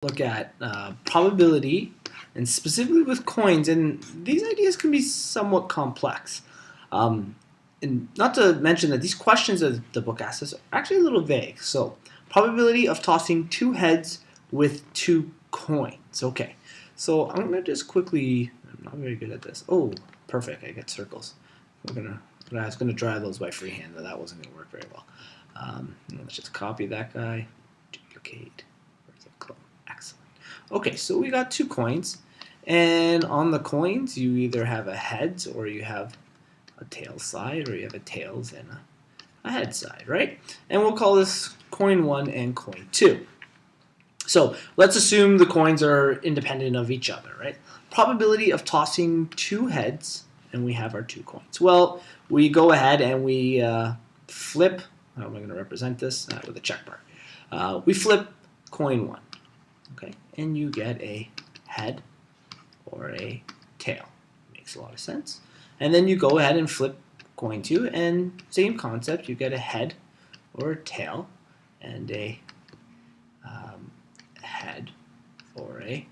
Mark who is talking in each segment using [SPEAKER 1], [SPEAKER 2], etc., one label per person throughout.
[SPEAKER 1] Look at probability, and specifically with coins, and these ideas can be somewhat complex. And not to mention that these questions that the book asks us are actually a little vague. So, probability of tossing two heads with two coins. Okay, so I'm going to just quickly, I'm not very good at this. Oh, perfect, I get circles. I was going to draw those by freehand, but that wasn't going to work very well. Let's just copy that guy, duplicate. Excellent. Okay, so we got two coins, and on the coins you either have a heads or you have a tails side, or you have a tails and a head side, right? And we'll call this coin 1 and coin 2. So let's assume the coins are independent of each other, right? Probability of tossing two heads, and we have our two coins. Well, we go ahead and we flip, how am I going to represent this? With a check mark. We flip coin 1. Okay, and you get a head or a tail. Makes a lot of sense. And then you go ahead and flip coin 2, and same concept. You get a head or a tail, and a head or a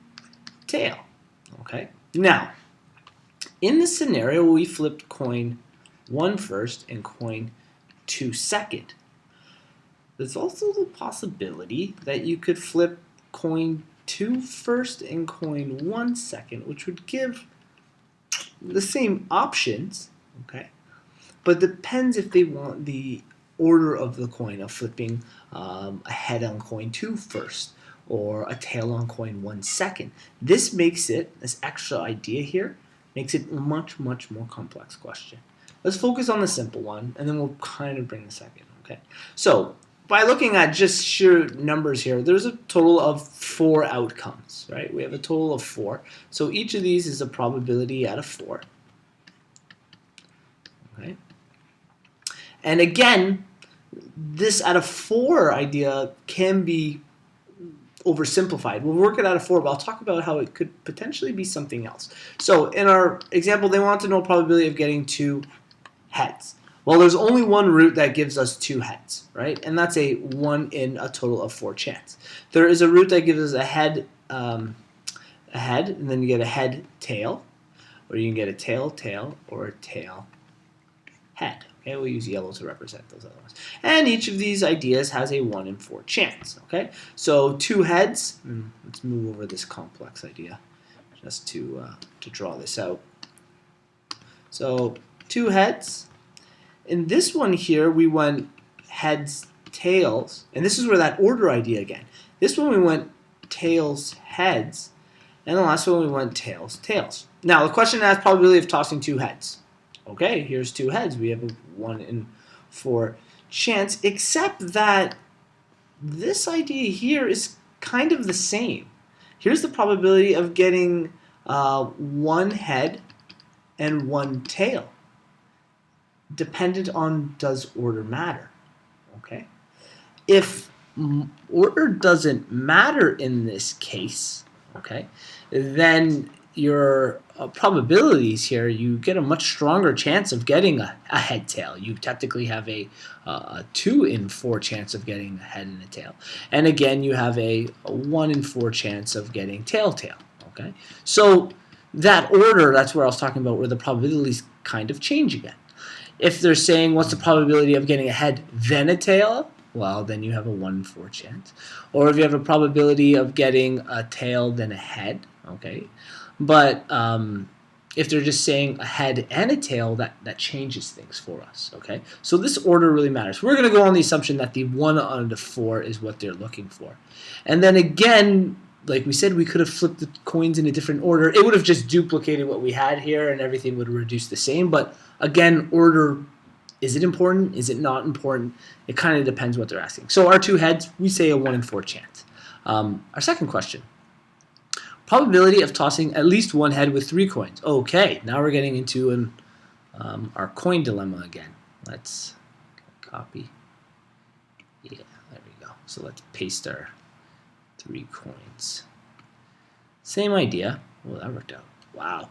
[SPEAKER 1] tail. Okay. Now, in this scenario, we flipped coin 1 first and coin 2 second. There's also the possibility that you could flip coin 2 first and coin 1 second, which would give the same options, okay? But depends if they want the order of the coin, of flipping a head on coin 2 first or a tail on coin 1 second. This makes it, this extra idea here, makes it a much, much more complex question. Let's focus on the simple one, and then we'll kind of bring the second, okay? So, by looking at just sheer numbers here, there's a total of 4 outcomes, right? We have a total of 4. So each of these is a probability out of 4. Okay. And again, this out of 4 idea can be oversimplified. We'll work it out of 4, but I'll talk about how it could potentially be something else. So in our example, they want to know probability of getting 2 heads. Well, there's only one route that gives us 2 heads, right? And that's a 1 in a total of 4 chance. There is a route that gives us a head, and then you get a head tail, or you can get a tail tail, or a tail head. Okay, we'll use yellow to represent those other ones. And each of these ideas has a 1 in 4 chance. Okay, so 2 heads. Let's move over this complex idea just to draw this out. So 2 heads. In this one here, we went heads, tails, and this is where that order idea again. This one we went tails, heads, and the last one we went tails, tails. Now the question asks probability of tossing 2 heads. Okay, here's 2 heads. We have a 1 in 4 chance, except that this idea here is kind of the same. Here's the probability of getting 1 head and 1 tail. Dependent on, does order matter? Okay. If order doesn't matter in this case, okay, then your probabilities here, you get a much stronger chance of getting a head tail. You technically have a 2 in 4 chance of getting a head and a tail. And again, you have a 1 in 4 chance of getting tail tail. Okay. So that order, that's where I was talking about, where the probabilities kind of change again. If they're saying what's the probability of getting a head then a tail, well, then you have a 1 in 4 chance. Or if you have a probability of getting a tail then a head, okay. But if they're just saying a head and a tail, that changes things for us, okay. So this order really matters. We're going to go on the assumption that the 1 out of the 4 is what they're looking for. And then again, like we said, we could have flipped the coins in a different order. It would have just duplicated what we had here, and everything would reduce the same. But again, order, is it important? Is it not important? It kind of depends what they're asking. So our 2 heads, we say a 1 in 4 chance. Our second question, probability of tossing at least 1 head with 3 coins. Okay, now we're getting into our coin dilemma again. Let's copy. Yeah, there we go. So let's paste our 3 coins. Same idea. Well, that worked out. Wow.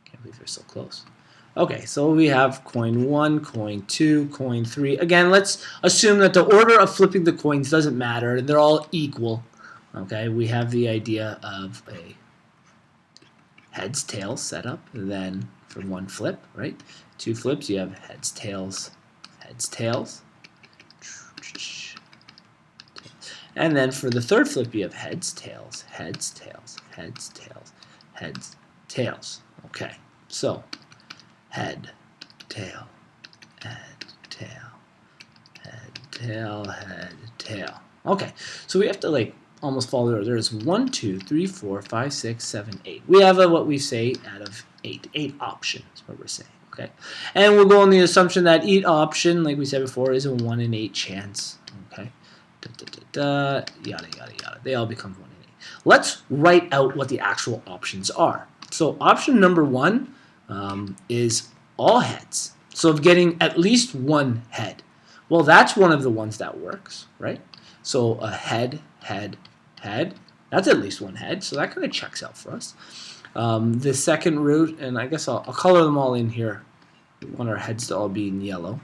[SPEAKER 1] Can't believe they're so close. Okay, so we have coin 1, coin 2, coin 3. Again, let's assume that the order of flipping the coins doesn't matter. They're all equal. Okay, we have the idea of a heads, tails setup, then for one flip, right? Two flips, you have heads, tails, tails. And then for the third flip, you have heads, tails, heads, tails, heads, tails, heads, tails. Okay, so head, tail, head, tail, head, tail, head, tail. Okay, so we have to like almost follow the order. There's 1, 2, 3, 4, 5, 6, 7, 8. We have what we say out of 8. 8 options, what we're saying. Okay, and we'll go on the assumption that each option, like we said before, is a 1 in 8 chance. Okay, yada yada yada. They all become 1 in 8. Let's write out what the actual options are. So option number 1 is all heads. So of getting at least one head. Well, that's one of the ones that works, right? So a head, head, head. That's at least one head. So that kind of checks out for us. The second route, and I guess I'll color them all in here. We want our heads to all be in yellow.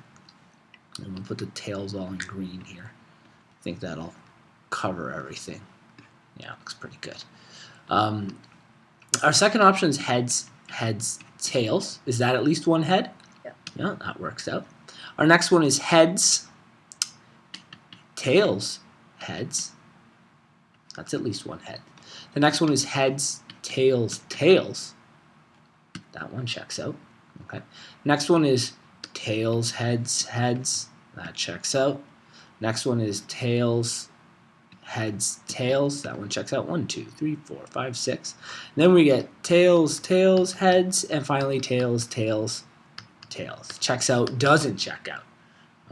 [SPEAKER 1] And we'll put the tails all in green here. I think that'll cover everything. Yeah, looks pretty good. Our second option is heads, heads, tails. Is that at least one head?
[SPEAKER 2] Yeah.
[SPEAKER 1] Yeah, that works out. Our next one is heads, tails, heads. That's at least one head. The next one is heads, tails, tails. That one checks out. Okay. Next one is tails, heads, heads. That checks out. Next one is tails, heads, tails. That one checks out. 1, 2, 3, 4, 5, 6. Then we get tails, tails, heads, and finally tails, tails, tails. Checks out, doesn't check out.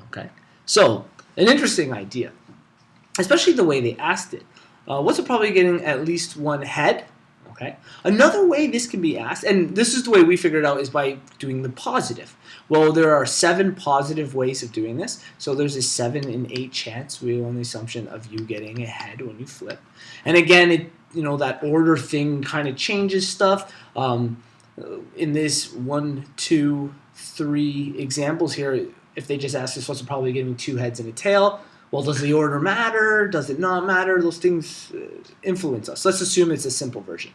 [SPEAKER 1] Okay. So, an interesting idea, especially the way they asked it. What's the probability of getting at least one head? Okay. Another way this can be asked, and this is the way we figured it out, is by doing the positive. Well, there are 7 positive ways of doing this. So there's a 7 in 8 chance. We are on the assumption of you getting a head when you flip. And again, that order thing kind of changes stuff. In this 1, 2, 3 examples here, if they just ask us what's the probability of getting 2 heads and a tail, well, does the order matter? Does it not matter? Those things influence us. Let's assume it's a simple version.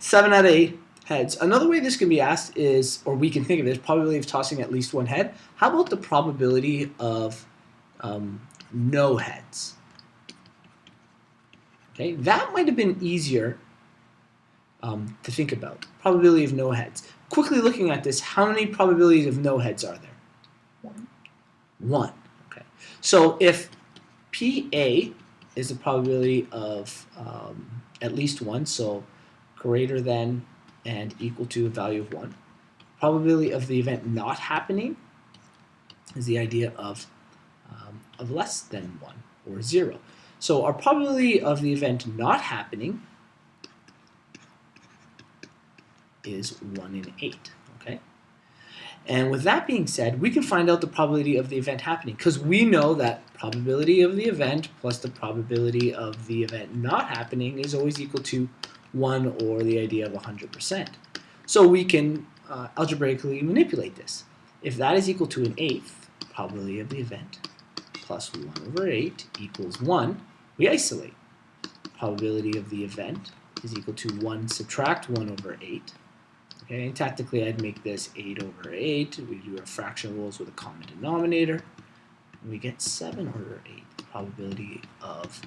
[SPEAKER 1] 7 out of 8 heads. Another way this can be asked is, or we can think of it, is probability of tossing at least one head. How about the probability of no heads? Okay, that might have been easier to think about. Probability of no heads. Quickly looking at this, how many probabilities of no heads are there?
[SPEAKER 2] 1.
[SPEAKER 1] 1. Okay. So if PA is the probability of at least 1, so greater than and equal to a value of 1. Probability of the event not happening is the idea of less than 1 or 0. So our probability of the event not happening is 1 in 8. Okay. And with that being said, we can find out the probability of the event happening, because we know that probability of the event plus the probability of the event not happening is always equal to 1, or the idea of 100%. So we can algebraically manipulate this. If that is equal to an 1/8, probability of the event plus 1 over 8 equals 1, we isolate. Probability of the event is equal to 1 subtract 1 over 8. Okay, and tactically I'd make this 8 over 8. We do our fraction rules with a common denominator. And we get 7 over 8, the probability of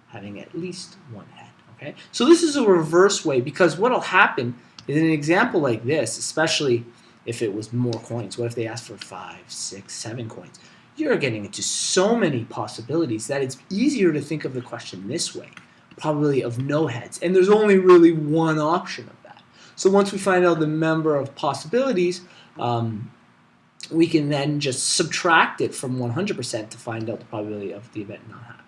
[SPEAKER 1] having at least one head. Okay, so this is a reverse way, because what will happen is, in an example like this, especially if it was more coins, what if they asked for 5, 6, 7 coins? You're getting into so many possibilities that it's easier to think of the question this way, probability of no heads, and there's only really one option of that. So once we find out the number of possibilities, we can then just subtract it from 100% to find out the probability of the event not happening.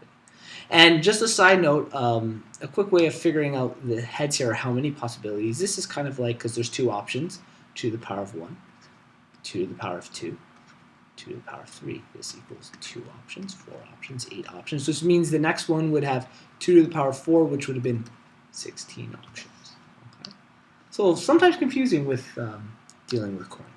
[SPEAKER 1] And just a side note, a quick way of figuring out the heads here are how many possibilities. This is kind of like, because there's 2 options, 2 to the power of 1, 2 to the power of 2, 2 to the power of 3. This equals 2 options, 4 options, 8 options. This means the next one would have 2 to the power of 4, which would have been 16 options. Okay. So sometimes confusing with dealing with coins.